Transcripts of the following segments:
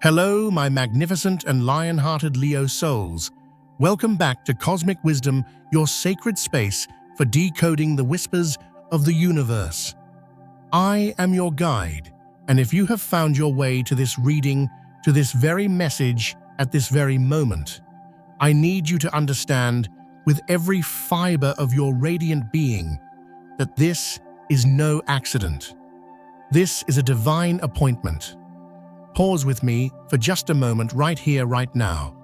Hello, my magnificent and lion-hearted Leo souls. Welcome back to Cosmic Wisdom, your sacred space for decoding the whispers of the universe. I am your guide, and if you have found your way to this reading, to this very message at this very moment, I need you to understand with every fiber of your radiant being that this is no accident. This is a divine appointment. Pause with me for just a moment right here, right now.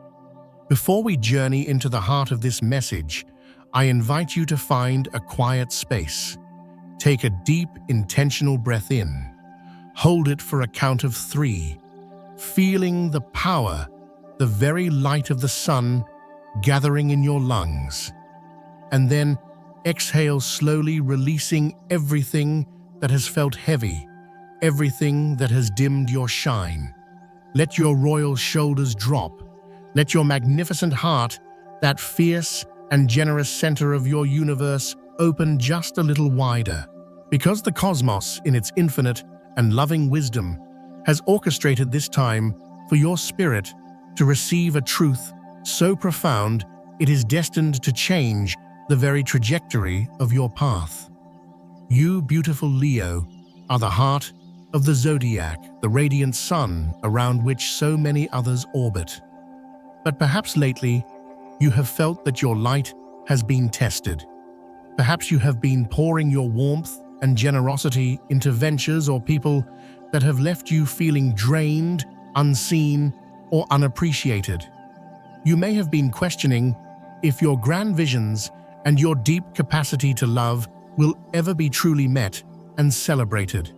Before we journey into the heart of this message, I invite you to find a quiet space. Take a deep, intentional breath in. Hold it for a count of 3, feeling the power, the very light of the sun gathering in your lungs. And then exhale slowly, releasing everything that has felt heavy, everything that has dimmed your shine. Let your royal shoulders drop. Let your magnificent heart, that fierce and generous center of your universe, open just a little wider. Because the cosmos, in its infinite and loving wisdom, has orchestrated this time for your spirit to receive a truth so profound it is destined to change the very trajectory of your path. You, beautiful Leo, are the heart of the zodiac, the radiant sun around which so many others orbit. But perhaps lately, you have felt that your light has been tested. Perhaps you have been pouring your warmth and generosity into ventures or people that have left you feeling drained, unseen, or unappreciated. You may have been questioning if your grand visions and your deep capacity to love will ever be truly met and celebrated.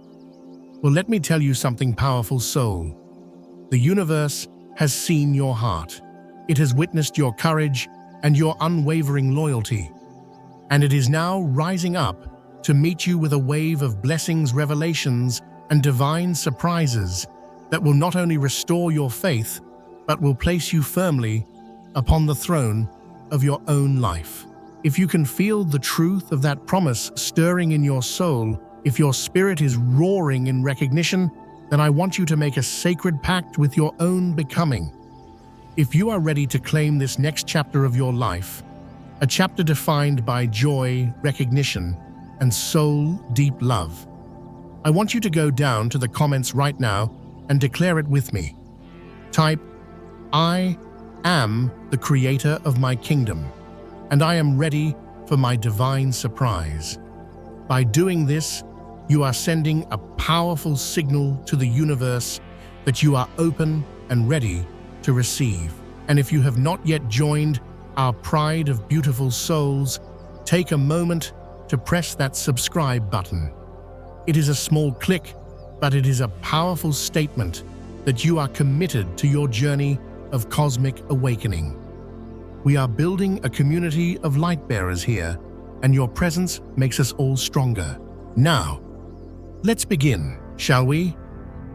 Well, let me tell you something, powerful soul. The universe has seen your heart. It has witnessed your courage and your unwavering loyalty. And it is now rising up to meet you with a wave of blessings, revelations, and divine surprises that will not only restore your faith, but will place you firmly upon the throne of your own life. If you can feel the truth of that promise stirring in your soul, if your spirit is roaring in recognition, then I want you to make a sacred pact with your own becoming. If you are ready to claim this next chapter of your life, a chapter defined by joy, recognition, and soul-deep love, I want you to go down to the comments right now and declare it with me. Type, "I am the creator of my kingdom, and I am ready for my divine surprise." By doing this, you are sending a powerful signal to the universe that you are open and ready to receive. And if you have not yet joined our pride of beautiful souls, take a moment to press that subscribe button. It is a small click, but it is a powerful statement that you are committed to your journey of cosmic awakening. We are building a community of light bearers here, and your presence makes us all stronger. Now, let's begin, shall we?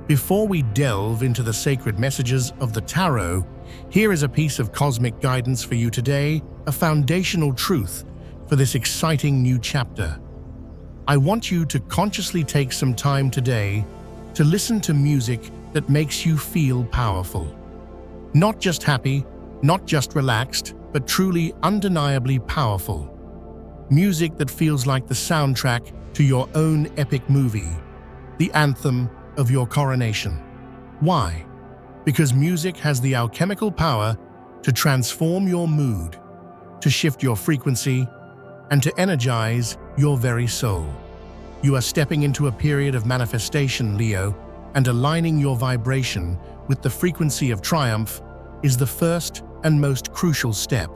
Before we delve into the sacred messages of the tarot, here is a piece of cosmic guidance for you today, a foundational truth for this exciting new chapter. I want you to consciously take some time today to listen to music that makes you feel powerful. Not just happy, not just relaxed, but truly undeniably powerful. Music that feels like the soundtrack to your own epic movie, the anthem of your coronation. Why? Because music has the alchemical power to transform your mood, to shift your frequency, and to energize your very soul. You are stepping into a period of manifestation, Leo, and aligning your vibration with the frequency of triumph is the first and most crucial step.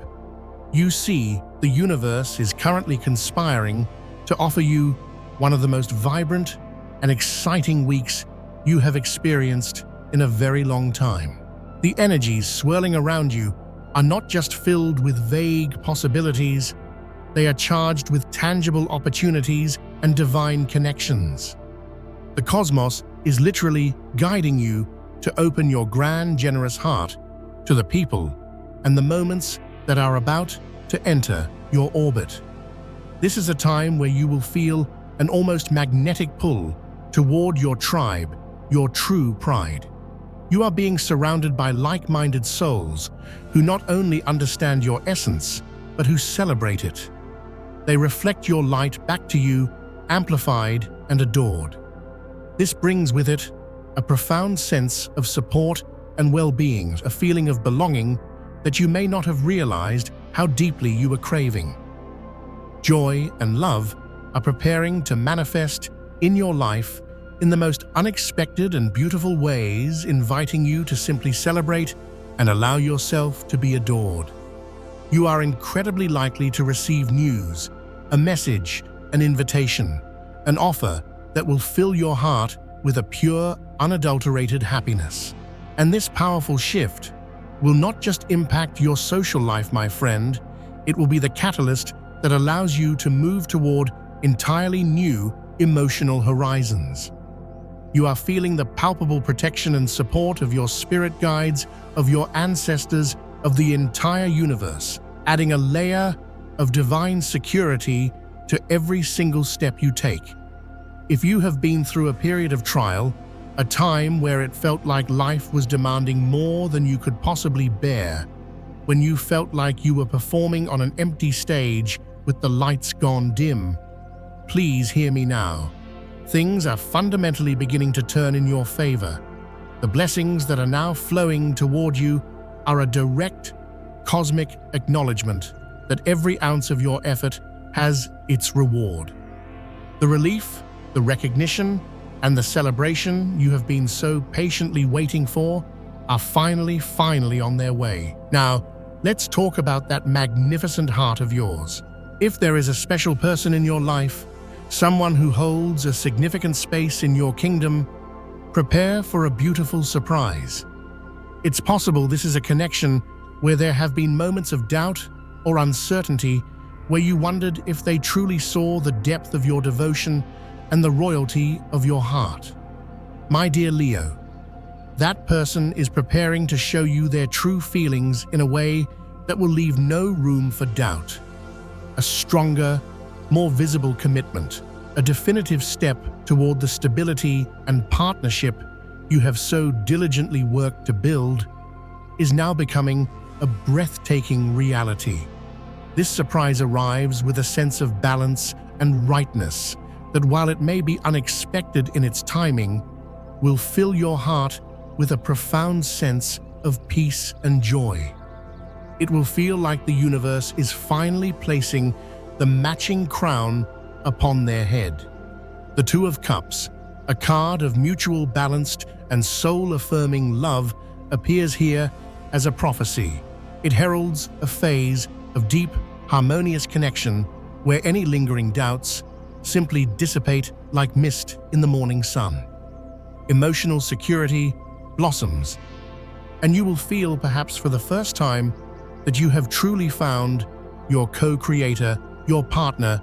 You see, the universe is currently conspiring to offer you one of the most vibrant and exciting weeks you have experienced in a very long time. The energies swirling around you are not just filled with vague possibilities, they are charged with tangible opportunities and divine connections. The cosmos is literally guiding you to open your grand, generous heart to the people and the moments that are about to enter your orbit. This is a time where you will feel an almost magnetic pull toward your tribe, your true pride. You are being surrounded by like-minded souls who not only understand your essence, but who celebrate it. They reflect your light back to you, amplified and adored. This brings with it a profound sense of support and well-being, a feeling of belonging that you may not have realized how deeply you were craving. Joy and love are preparing to manifest in your life in the most unexpected and beautiful ways, inviting you to simply celebrate and allow yourself to be adored. You are incredibly likely to receive news, a message, an invitation, an offer that will fill your heart with a pure, unadulterated happiness. And this powerful shift will not just impact your social life, my friend, it will be the catalyst that allows you to move toward entirely new emotional horizons. You are feeling the palpable protection and support of your spirit guides, of your ancestors, of the entire universe, adding a layer of divine security to every single step you take. If you have been through a period of trial, a time where it felt like life was demanding more than you could possibly bear, when you felt like you were performing on an empty stage with the lights gone dim, please hear me now. Things are fundamentally beginning to turn in your favor. The blessings that are now flowing toward you are a direct, cosmic acknowledgement that every ounce of your effort has its reward. The relief, the recognition, and the celebration you have been so patiently waiting for are finally on their way. Now, let's talk about that magnificent heart of yours. If there is a special person in your life, someone who holds a significant space in your kingdom, prepare for a beautiful surprise. It's possible this is a connection where there have been moments of doubt or uncertainty, where you wondered if they truly saw the depth of your devotion and the royalty of your heart. My dear Leo, that person is preparing to show you their true feelings in a way that will leave no room for doubt. A stronger, more visible commitment, a definitive step toward the stability and partnership you have so diligently worked to build, is now becoming a breathtaking reality. This surprise arrives with a sense of balance and rightness that, while it may be unexpected in its timing, will fill your heart with a profound sense of peace and joy. It will feel like the universe is finally placing the matching crown upon their head. The Two of Cups, a card of mutual balanced and soul-affirming love, appears here as a prophecy. It heralds a phase of deep, harmonious connection where any lingering doubts simply dissipate like mist in the morning sun. Emotional security blossoms, and you will feel, perhaps for the first time, that you have truly found your co-creator, your partner,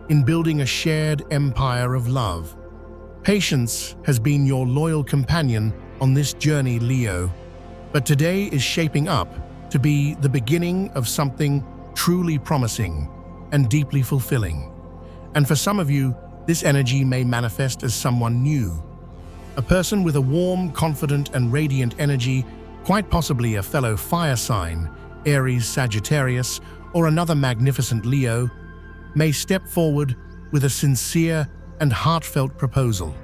in building a shared empire of love. Patience has been your loyal companion on this journey, Leo, but today is shaping up to be the beginning of something truly promising and deeply fulfilling. And for some of you, this energy may manifest as someone new. A person with a warm, confident, and radiant energy, quite possibly a fellow fire sign, Aries, Sagittarius, or another magnificent Leo, may step forward with a sincere and heartfelt proposal.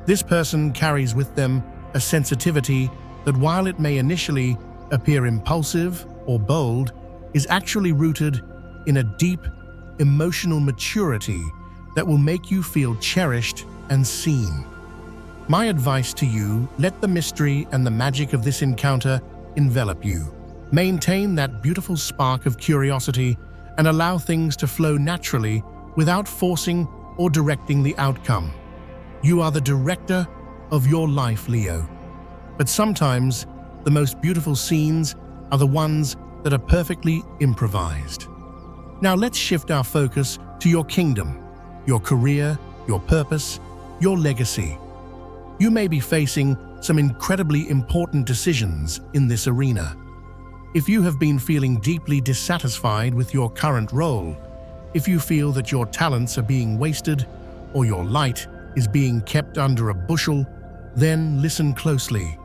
This person carries with them a sensitivity that, while it may initially appear impulsive or bold, is actually rooted in a deep emotional maturity that will make you feel cherished and seen. My advice to you, let the mystery and the magic of this encounter envelop you. Maintain that beautiful spark of curiosity and allow things to flow naturally without forcing or directing the outcome. You are the director of your life, Leo. But sometimes the most beautiful scenes are the ones that are perfectly improvised. Now let's shift our focus to your kingdom, your career, your purpose, your legacy. You may be facing some incredibly important decisions in this arena. If you have been feeling deeply dissatisfied with your current role, if you feel that your talents are being wasted or your light is being kept under a bushel, then listen closely.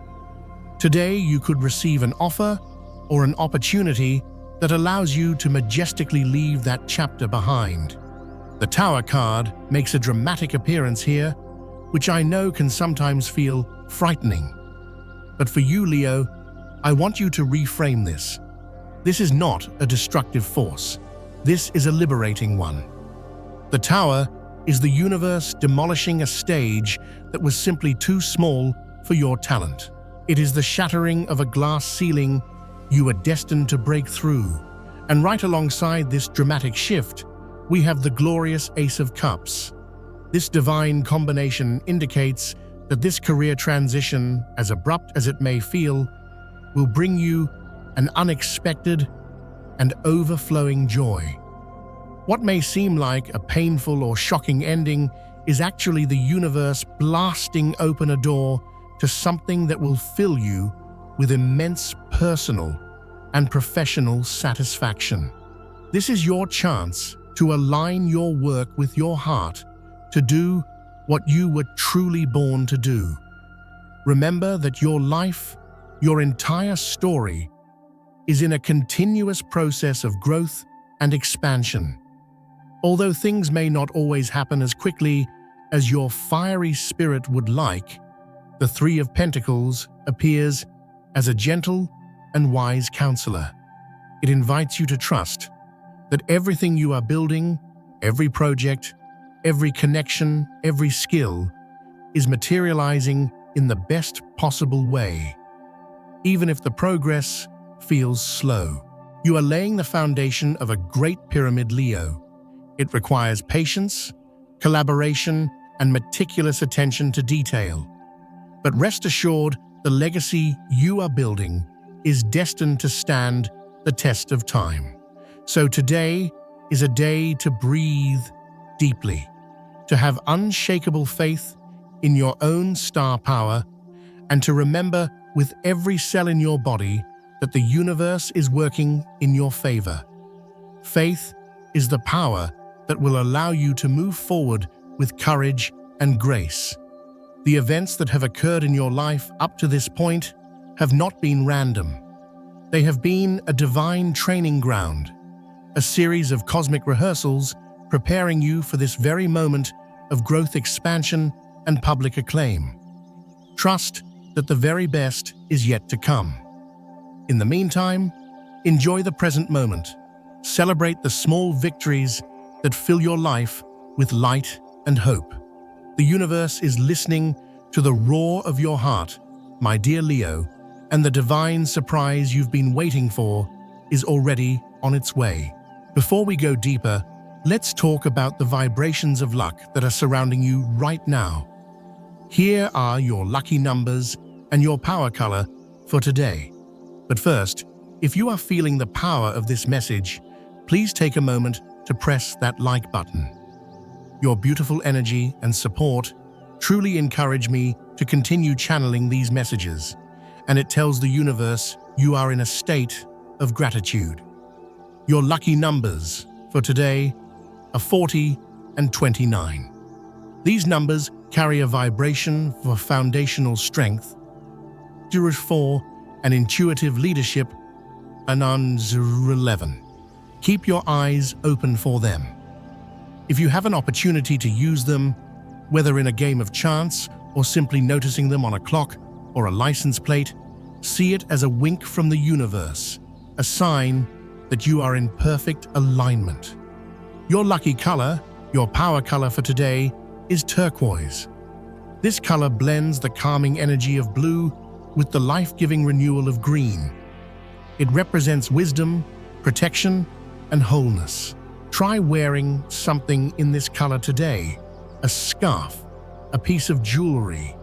Today, you could receive an offer or an opportunity that allows you to majestically leave that chapter behind. The Tower card makes a dramatic appearance here, which I know can sometimes feel frightening. But for you, Leo, I want you to reframe this. This is not a destructive force. This is a liberating one. The Tower is the universe demolishing a stage that was simply too small for your talent. It is the shattering of a glass ceiling you are destined to break through. And right alongside this dramatic shift, we have the glorious Ace of Cups. This divine combination indicates that this career transition, as abrupt as it may feel, will bring you an unexpected and overflowing joy. What may seem like a painful or shocking ending is actually the universe blasting open a door to something that will fill you with immense personal and professional satisfaction. This is your chance to align your work with your heart, to do what you were truly born to do. Remember that your life, your entire story, is in a continuous process of growth and expansion. Although things may not always happen as quickly as your fiery spirit would like, the Three of Pentacles appears as a gentle and wise counselor. It invites you to trust that everything you are building, every project, every connection, every skill, is materializing in the best possible way. Even if the progress feels slow, you are laying the foundation of a great pyramid, Leo. It requires patience, collaboration, and meticulous attention to detail. But rest assured, the legacy you are building is destined to stand the test of time. So today is a day to breathe deeply, to have unshakable faith in your own star power, and to remember with every cell in your body that the universe is working in your favor. Faith is the power that will allow you to move forward with courage and grace. The events that have occurred in your life up to this point have not been random. They have been a divine training ground, a series of cosmic rehearsals preparing you for this very moment of growth, expansion, and public acclaim. Trust that the very best is yet to come. In the meantime, enjoy the present moment. Celebrate the small victories that fill your life with light and hope. The universe is listening to the roar of your heart, my dear Leo, and the divine surprise you've been waiting for is already on its way. Before we go deeper, let's talk about the vibrations of luck that are surrounding you right now. Here are your lucky numbers and your power color for today. But first, if you are feeling the power of this message, please take a moment to press that like button. Your beautiful energy and support truly encourage me to continue channeling these messages, and it tells the universe you are in a state of gratitude. Your lucky numbers for today are 40 and 29. These numbers carry a vibration for foundational strength, 4 and intuitive leadership, and 11. Keep your eyes open for them. If you have an opportunity to use them, whether in a game of chance or simply noticing them on a clock or a license plate, see it as a wink from the universe, a sign that you are in perfect alignment. Your lucky color, your power color for today, is turquoise. This color blends the calming energy of blue with the life-giving renewal of green. It represents wisdom, protection, and wholeness. Try wearing something in this color today: a scarf, a piece of jewelry,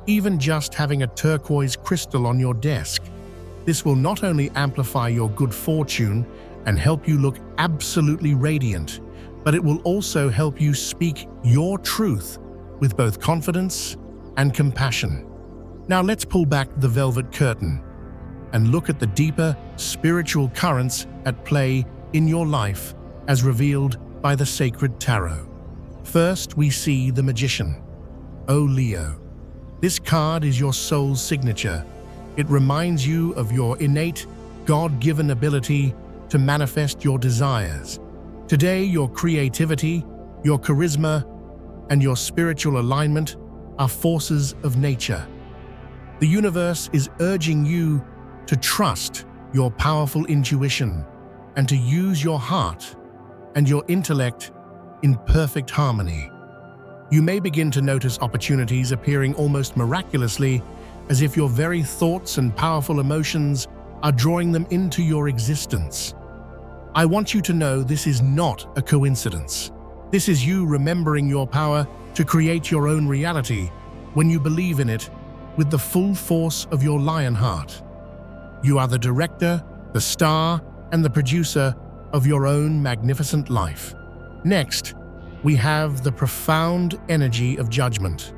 even just having a turquoise crystal on your desk. This will not only amplify your good fortune and help you look absolutely radiant, but it will also help you speak your truth with both confidence and compassion. Now let's pull back the velvet curtain and look at the deeper spiritual currents at play in your life as revealed by the sacred tarot. First, we see the Magician. Oh Leo, this card is your soul's signature. It reminds you of your innate, God-given ability to manifest your desires. Today, your creativity, your charisma, and your spiritual alignment are forces of nature. The universe is urging you to trust your powerful intuition and to use your heart and your intellect in perfect harmony. You may begin to notice opportunities appearing almost miraculously, as if your very thoughts and powerful emotions are drawing them into your existence. I want you to know this is not a coincidence. This is you remembering your power to create your own reality when you believe in it with the full force of your lion heart. You are the director, the star, and the producer of your own magnificent life. Next, we have the profound energy of judgment.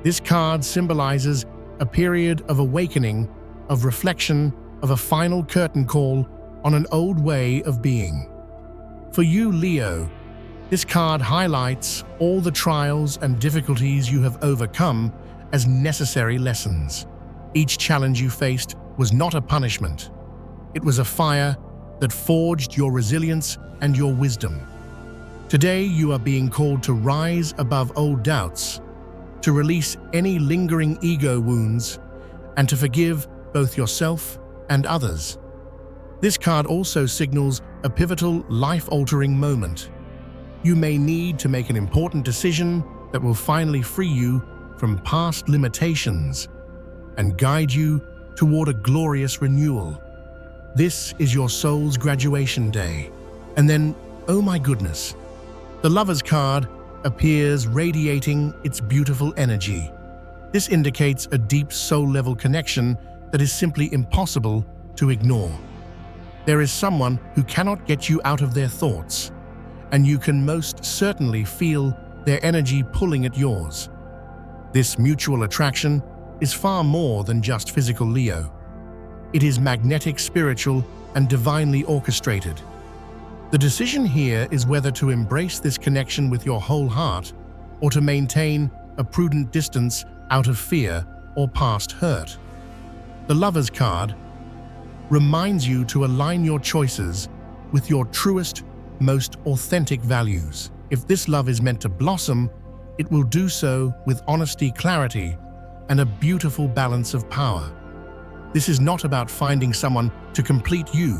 This card symbolizes a period of awakening, of reflection, of a final curtain call on an old way of being. For you, Leo, this card highlights all the trials and difficulties you have overcome as necessary lessons. Each challenge you faced was not a punishment. It was a fire that forged your resilience and your wisdom. Today, you are being called to rise above old doubts, to release any lingering ego wounds, and to forgive both yourself and others. This card also signals a pivotal, life-altering moment. You may need to make an important decision that will finally free you from past limitations and guide you toward a glorious renewal. This is your soul's graduation day. And then, oh my goodness, the Lover's card appears radiating its beautiful energy. This indicates a deep soul-level connection that is simply impossible to ignore. There is someone who cannot get you out of their thoughts, and you can most certainly feel their energy pulling at yours. This mutual attraction is far more than just physical, Leo. It is magnetic, spiritual, and divinely orchestrated. The decision here is whether to embrace this connection with your whole heart or to maintain a prudent distance out of fear or past hurt. The Lover's card reminds you to align your choices with your truest, most authentic values. If this love is meant to blossom, it will do so with honesty, clarity, and a beautiful balance of power. This is not about finding someone to complete you.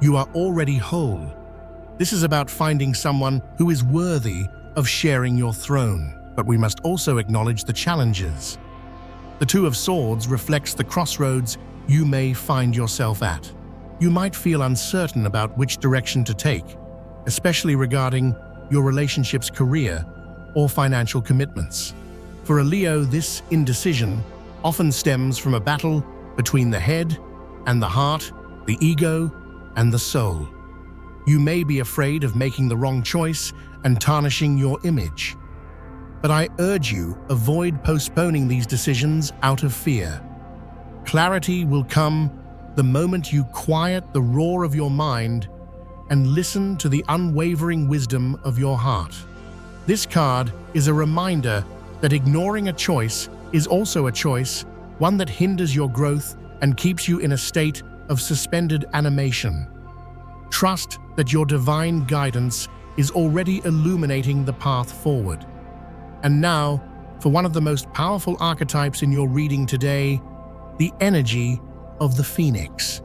You are already whole. This is about finding someone who is worthy of sharing your throne. But we must also acknowledge the challenges. The Two of Swords reflects the crossroads you may find yourself at. You might feel uncertain about which direction to take, especially regarding your relationship's career or financial commitments. For a Leo, this indecision often stems from a battle between the head and the heart, the ego and the soul. You may be afraid of making the wrong choice and tarnishing your image. But I urge you, avoid postponing these decisions out of fear. Clarity will come the moment you quiet the roar of your mind and listen to the unwavering wisdom of your heart. This card is a reminder that ignoring a choice is also a choice, one that hinders your growth and keeps you in a state of suspended animation. Trust that your divine guidance is already illuminating the path forward. And now, for one of the most powerful archetypes in your reading today, the energy of the phoenix.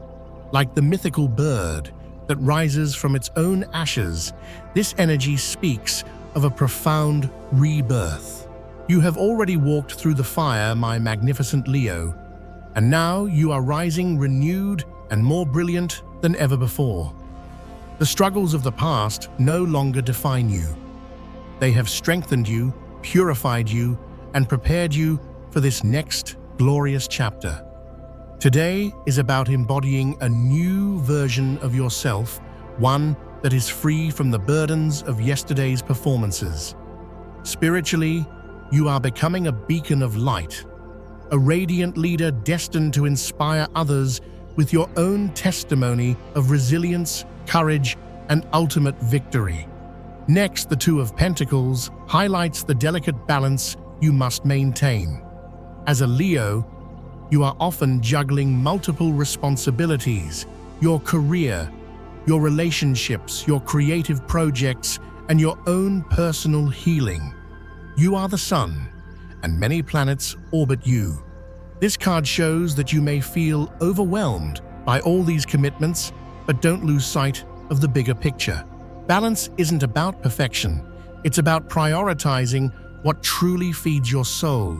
Like the mythical bird that rises from its own ashes, this energy speaks of a profound rebirth. You have already walked through the fire, my magnificent Leo, and now you are rising renewed and more brilliant than ever before. The struggles of the past no longer define you. They have strengthened you, purified you, and prepared you for this next glorious chapter. Today is about embodying a new version of yourself, one that is free from the burdens of yesterday's performances. Spiritually, you are becoming a beacon of light, a radiant leader destined to inspire others with your own testimony of resilience, courage, and ultimate victory. Next, the Two of Pentacles highlights the delicate balance you must maintain. As a Leo, You are often juggling multiple responsibilities: your career, your relationships, your creative projects, and your own personal healing. You are the sun, and many planets orbit you. This card shows that you may feel overwhelmed by all these commitments, but don't lose sight of the bigger picture. Balance isn't about perfection. It's about prioritizing what truly feeds your soul.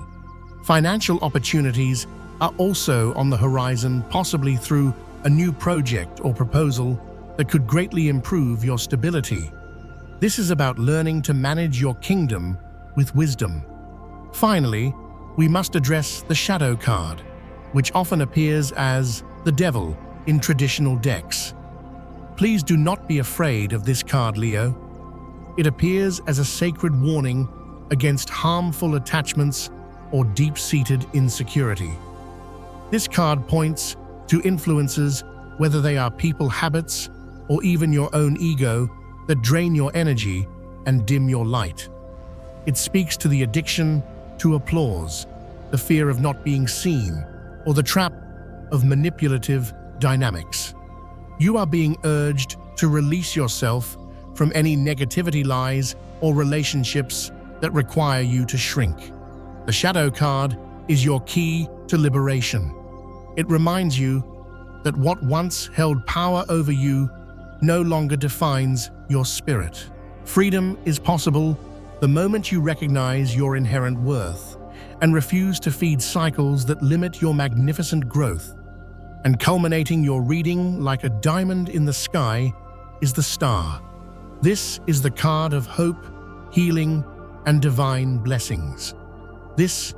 Financial opportunities are also on the horizon, possibly through a new project or proposal that could greatly improve your stability. This is about learning to manage your kingdom with wisdom. Finally, we must address the shadow card, which often appears as the devil in traditional decks. Please do not be afraid of this card, Leo. It appears as a sacred warning against harmful attachments or deep-seated insecurity. This card points to influences, whether they are people habits or even your own ego, that drain your energy and dim your light. It speaks to the addiction to applause, the fear of not being seen, or the trap of manipulative dynamics. You are being urged to release yourself from any negativity lies or relationships that require you to shrink. The shadow card is your key to liberation. It reminds you that what once held power over you no longer defines your spirit. Freedom is possible the moment you recognize your inherent worth and refuse to feed cycles that limit your magnificent growth. And culminating your reading like a diamond in the sky is the star. This is the card of hope, healing, and divine blessings. This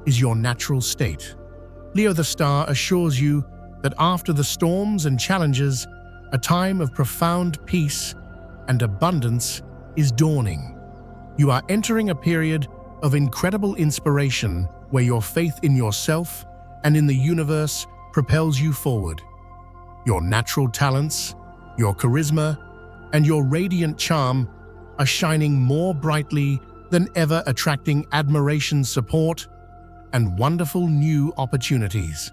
is your natural state. Leo, the star assures you that after the storms and challenges, a time of profound peace and abundance is dawning. You are entering a period of incredible inspiration where your faith in yourself and in the universe propels you forward. Your natural talents, your charisma, and your radiant charm are shining more brightly than ever, attracting admiration, support, and wonderful new opportunities.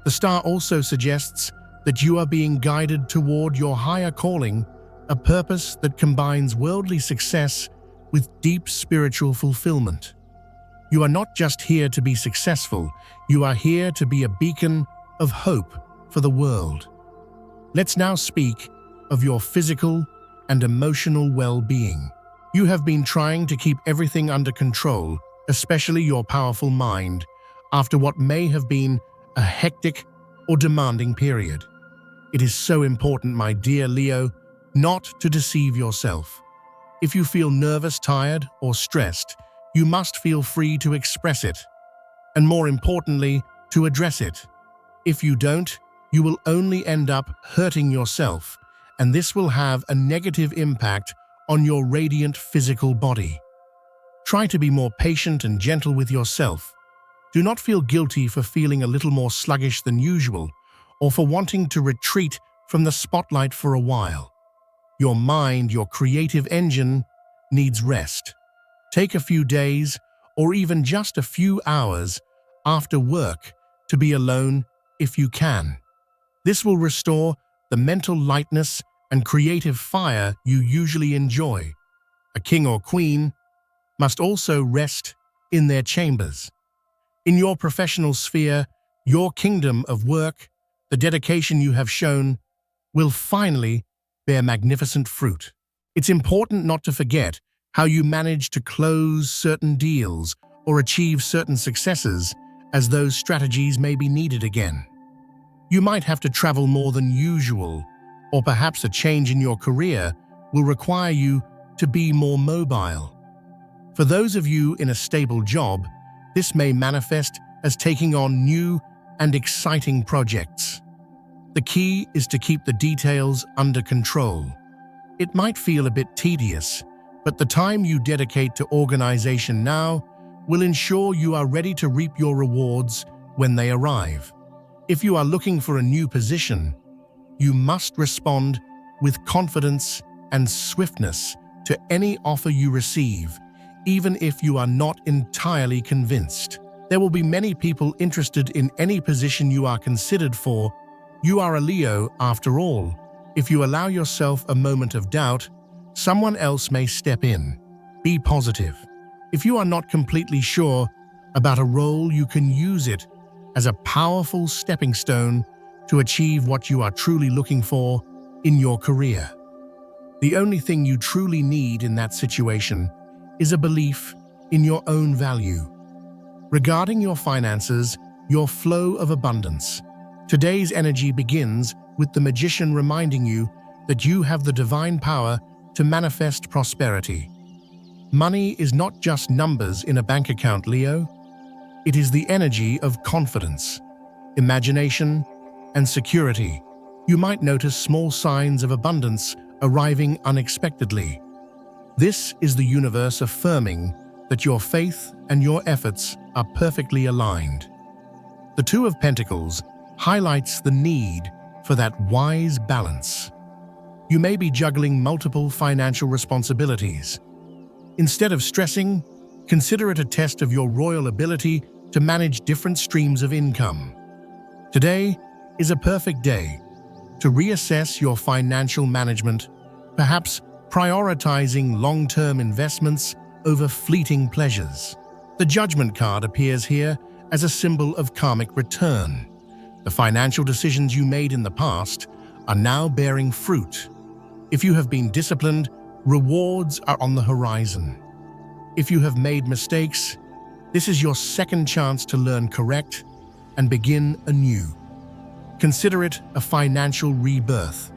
The star also suggests that you are being guided toward your higher calling, a purpose that combines worldly success with deep spiritual fulfillment. You are not just here to be successful, you are here to be a beacon of hope for the world. Let's now speak of your physical and emotional well-being. You have been trying to keep everything under control, especially your powerful mind, after what may have been a hectic or demanding period. It is so important, my dear Leo, not to deceive yourself. If you feel nervous, tired, or stressed, you must feel free to express it, and more importantly, to address it. If you don't, you will only end up hurting yourself, and this will have a negative impact on your radiant physical body. Try to be more patient and gentle with yourself. Do not feel guilty for feeling a little more sluggish than usual, or for wanting to retreat from the spotlight for a while. Your mind, your creative engine, needs rest. Take a few days, or even just a few hours after work, to be alone if you can. This will restore the mental lightness and creative fire you usually enjoy. A king or queen must also rest in their chambers. In your professional sphere, your kingdom of work, the dedication you have shown will finally bear magnificent fruit. It's important not to forget how you manage to close certain deals or achieve certain successes, as those strategies may be needed again. You might have to travel more than usual, or perhaps a change in your career will require you to be more mobile. For those of you in a stable job, this may manifest as taking on new and exciting projects. The key is to keep the details under control. It might feel a bit tedious, but the time you dedicate to organization now will ensure you are ready to reap your rewards when they arrive. If you are looking for a new position, you must respond with confidence and swiftness to any offer you receive, even if you are not entirely convinced. There will be many people interested in any position you are considered for. You are a Leo after all. If you allow yourself a moment of doubt, someone else may step in. Be positive. If you are not completely sure about a role, you can use it as a powerful stepping stone to achieve what you are truly looking for in your career. The only thing you truly need in that situation is a belief in your own value. Regarding your finances, your flow of abundance. Today's energy begins with the magician reminding you that you have the divine power to manifest prosperity. Money is not just numbers in a bank account, Leo. It is the energy of confidence, imagination, and security. You might notice small signs of abundance arriving unexpectedly. This is the universe affirming that your faith and your efforts are perfectly aligned. The Two of Pentacles highlights the need for that wise balance. You may be juggling multiple financial responsibilities. Instead of stressing, consider it a test of your royal ability to manage different streams of income. Today is a perfect day to reassess your financial management, perhaps prioritizing long-term investments over fleeting pleasures. The Judgment card appears here as a symbol of karmic return. The financial decisions you made in the past are now bearing fruit. If you have been disciplined, rewards are on the horizon. If you have made mistakes, this is your second chance to learn, correct, and begin anew. Consider it a financial rebirth.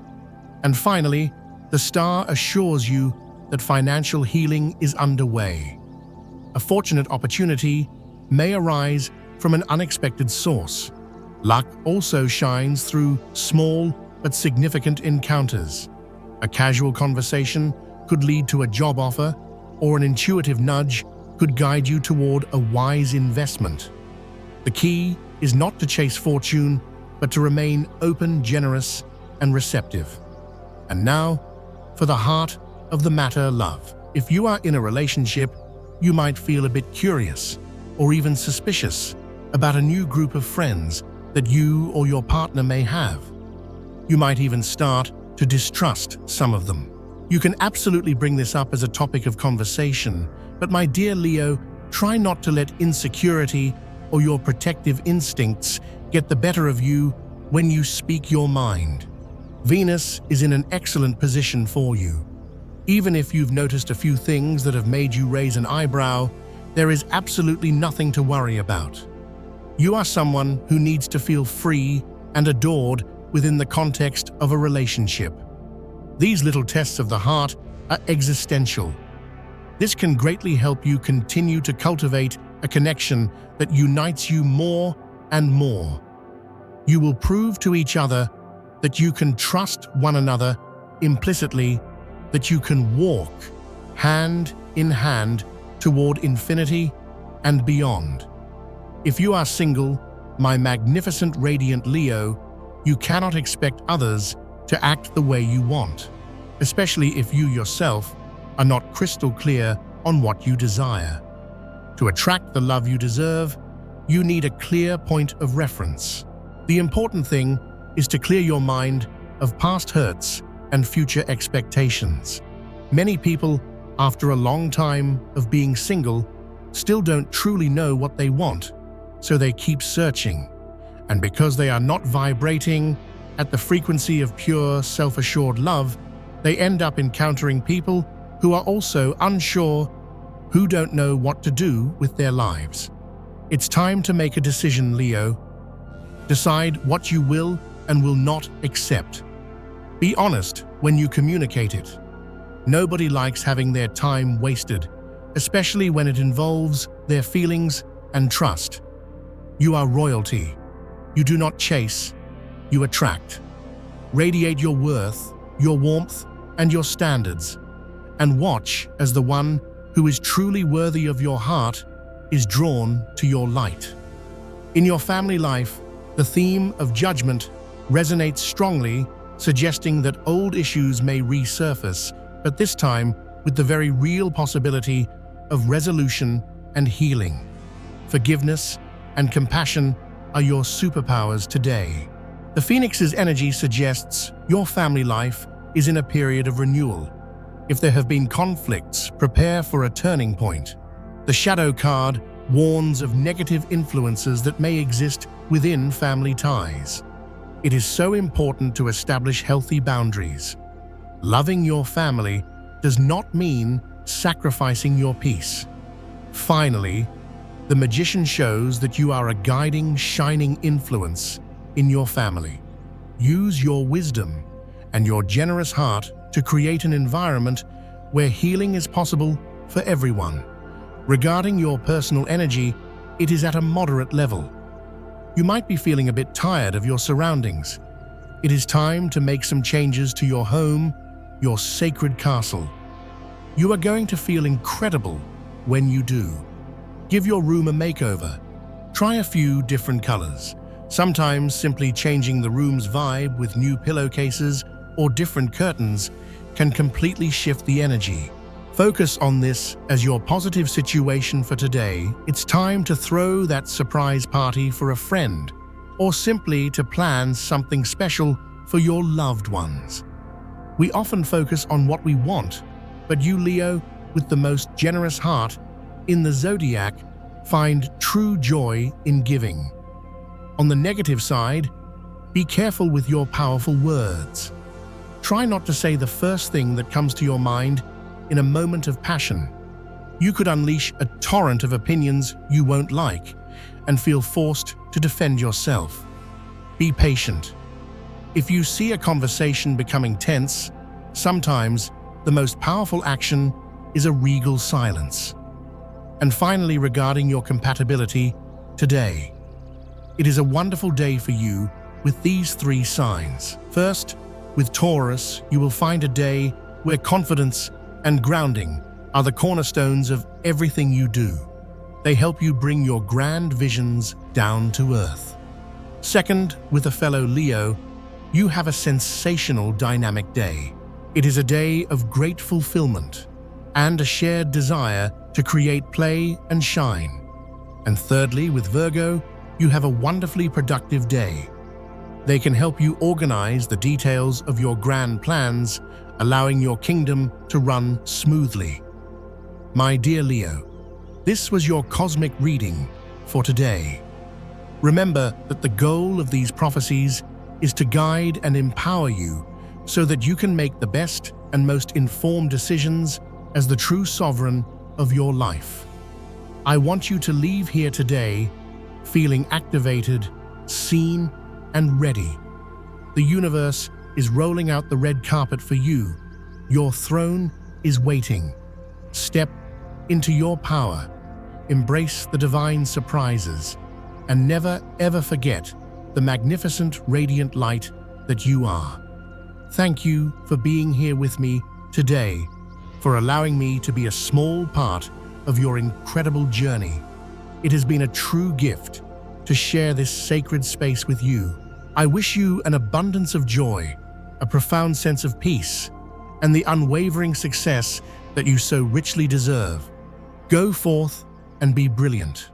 And finally, the star assures you that financial healing is underway. A fortunate opportunity may arise from an unexpected source. Luck also shines through small but significant encounters. A casual conversation could lead to a job offer, or an intuitive nudge could guide you toward a wise investment. The key is not to chase fortune, but to remain open, generous, and receptive. And now, for the heart of the matter, love. If you are in a relationship, you might feel a bit curious or even suspicious about a new group of friends that you or your partner may have. You might even start to distrust some of them. You can absolutely bring this up as a topic of conversation, but my dear Leo, try not to let insecurity or your protective instincts get the better of you when you speak your mind. Venus is in an excellent position for you. Even if you've noticed a few things that have made you raise an eyebrow, there is absolutely nothing to worry about. You are someone who needs to feel free and adored within the context of a relationship. These little tests of the heart are existential. This can greatly help you continue to cultivate a connection that unites you more and more. You will prove to each other that you can trust one another implicitly, that you can walk hand in hand toward infinity and beyond. If you are single, my magnificent radiant Leo, you cannot expect others to act the way you want, especially if you yourself are not crystal clear on what you desire. To attract the love you deserve, you need a clear point of reference. The important thing is to clear your mind of past hurts and future expectations. Many people, after a long time of being single, still don't truly know what they want, so they keep searching. And because they are not vibrating at the frequency of pure, self-assured love, they end up encountering people who are also unsure, who don't know what to do with their lives. It's time to make a decision, Leo. Decide what you will and will not accept. Be honest when you communicate it. Nobody likes having their time wasted, especially when it involves their feelings and trust. You are royalty. You do not chase, you attract. Radiate your worth, your warmth, and your standards, and watch as the one who is truly worthy of your heart is drawn to your light. In your family life, the theme of judgment resonates strongly, suggesting that old issues may resurface, but this time with the very real possibility of resolution and healing. Forgiveness and compassion are your superpowers today. The Phoenix's energy suggests your family life is in a period of renewal. If there have been conflicts, prepare for a turning point. The Shadow card warns of negative influences that may exist within family ties. It is so important to establish healthy boundaries. Loving your family does not mean sacrificing your peace. Finally, the Magician shows that you are a guiding, shining influence in your family. Use your wisdom and your generous heart to create an environment where healing is possible for everyone. Regarding your personal energy, it is at a moderate level. You might be feeling a bit tired of your surroundings. It is time to make some changes to your home, your sacred castle. You are going to feel incredible when you do. Give your room a makeover. Try a few different colors. Sometimes simply changing the room's vibe with new pillowcases or different curtains can completely shift the energy. Focus on this as your positive situation for today. It's time to throw that surprise party for a friend, or simply to plan something special for your loved ones. We often focus on what we want, but you, Leo, with the most generous heart in the zodiac, find true joy in giving. On the negative side, be careful with your powerful words. Try not to say the first thing that comes to your mind in a moment of passion. You could unleash a torrent of opinions you won't like and feel forced to defend yourself. Be patient. If you see a conversation becoming tense, sometimes the most powerful action is a regal silence. And finally, regarding your compatibility today, it is a wonderful day for you with these 3 signs. First, with Taurus, you will find a day where confidence and grounding are the cornerstones of everything you do. They help you bring your grand visions down to earth. Second, with a fellow Leo, you have a sensational dynamic day. It is a day of great fulfillment and a shared desire to create play and shine. And thirdly, with Virgo, you have a wonderfully productive day. They can help you organize the details of your grand plans, allowing your kingdom to run smoothly. My dear Leo, this was your cosmic reading for today. Remember that the goal of these prophecies is to guide and empower you so that you can make the best and most informed decisions as the true sovereign of your life. I want you to leave here today feeling activated, seen, and ready. The universe is rolling out the red carpet for you. Your throne is waiting. Step into your power, embrace the divine surprises, and never ever forget the magnificent radiant light that you are. Thank you for being here with me today, for allowing me to be a small part of your incredible journey. It has been a true gift to share this sacred space with you. I wish you an abundance of joy, a profound sense of peace, and the unwavering success that you so richly deserve. Go forth and be brilliant.